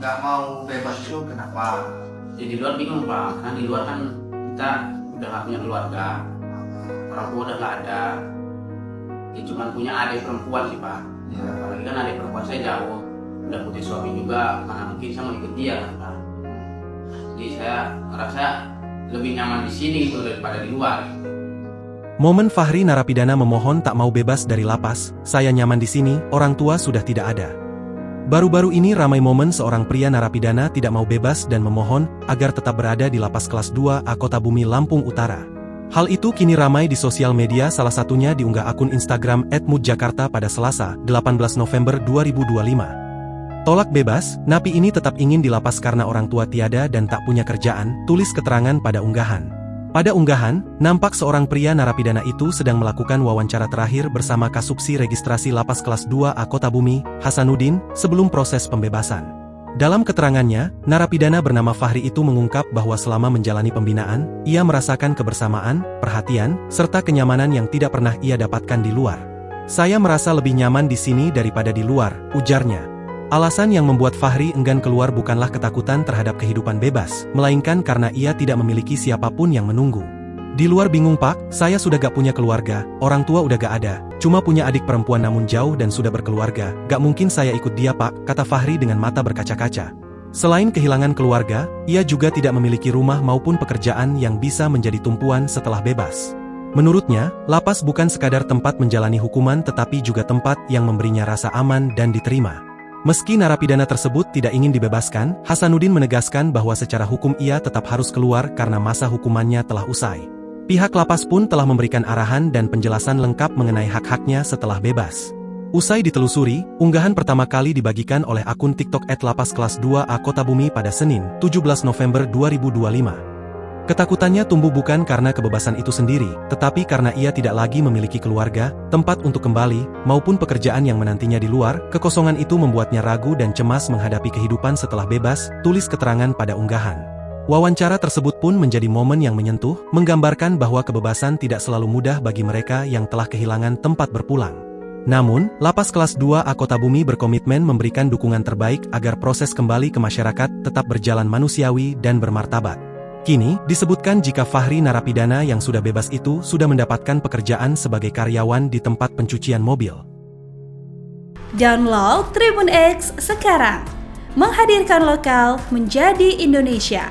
nggak mau bebas itu kenapa? Ya di luar bingung Pak, karena di luar kan kita udah gak punya keluarga, orang tua udah gak ada, ya cuma punya adik perempuan sih Pak. Ya. Apalagi kan adik perempuan saya jauh, udah punya suami juga, mana mungkin saya mau ikut dia kan Pak. Jadi saya ngerasa lebih nyaman di sini gitu daripada di luar. Momen Fahri narapidana memohon tak mau bebas dari lapas, "Saya nyaman di sini, orang tua sudah tidak ada." Baru-baru ini ramai momen seorang pria narapidana tidak mau bebas dan memohon agar tetap berada di lapas kelas 2A Kota Bumi, Lampung Utara. Hal itu kini ramai di sosial media, salah satunya diunggah akun Instagram @moodjakarta pada Selasa, 18 November 2025. Tolak bebas, napi ini tetap ingin di lapas karena orang tua tiada dan tak punya kerjaan, tulis keterangan pada unggahan. Pada unggahan, nampak seorang pria narapidana itu sedang melakukan wawancara terakhir bersama Kasubsi Registrasi Lapas Kelas 2A Kota Bumi, Hasanuddin, sebelum proses pembebasan. Dalam keterangannya, narapidana bernama Fahri itu mengungkap bahwa selama menjalani pembinaan, ia merasakan kebersamaan, perhatian, serta kenyamanan yang tidak pernah ia dapatkan di luar. "Saya merasa lebih nyaman di sini daripada di luar," ujarnya. Alasan yang membuat Fahri enggan keluar bukanlah ketakutan terhadap kehidupan bebas, melainkan karena ia tidak memiliki siapapun yang menunggu. "Di luar bingung Pak, saya sudah gak punya keluarga, orang tua udah gak ada, cuma punya adik perempuan namun jauh dan sudah berkeluarga, gak mungkin saya ikut dia Pak," kata Fahri dengan mata berkaca-kaca. Selain kehilangan keluarga, ia juga tidak memiliki rumah maupun pekerjaan yang bisa menjadi tumpuan setelah bebas. Menurutnya, lapas bukan sekadar tempat menjalani hukuman tetapi juga tempat yang memberinya rasa aman dan diterima. Meski narapidana tersebut tidak ingin dibebaskan, Hasanuddin menegaskan bahwa secara hukum ia tetap harus keluar karena masa hukumannya telah usai. Pihak lapas pun telah memberikan arahan dan penjelasan lengkap mengenai hak-haknya setelah bebas. Usai ditelusuri, unggahan pertama kali dibagikan oleh akun TikTok @lapaskelas2a Kota Bumi pada Senin, 17 November 2025. Ketakutannya tumbuh bukan karena kebebasan itu sendiri, tetapi karena ia tidak lagi memiliki keluarga, tempat untuk kembali, maupun pekerjaan yang menantinya di luar. Kekosongan itu membuatnya ragu dan cemas menghadapi kehidupan setelah bebas, tulis keterangan pada unggahan. Wawancara tersebut pun menjadi momen yang menyentuh, menggambarkan bahwa kebebasan tidak selalu mudah bagi mereka yang telah kehilangan tempat berpulang. Namun, Lapas Kelas 2A Kota Bumi berkomitmen memberikan dukungan terbaik agar proses kembali ke masyarakat tetap berjalan manusiawi dan bermartabat. Kini, disebutkan jika Fahri narapidana yang sudah bebas itu sudah mendapatkan pekerjaan sebagai karyawan di tempat pencucian mobil. Download Tribun X sekarang, menghadirkan lokal menjadi Indonesia.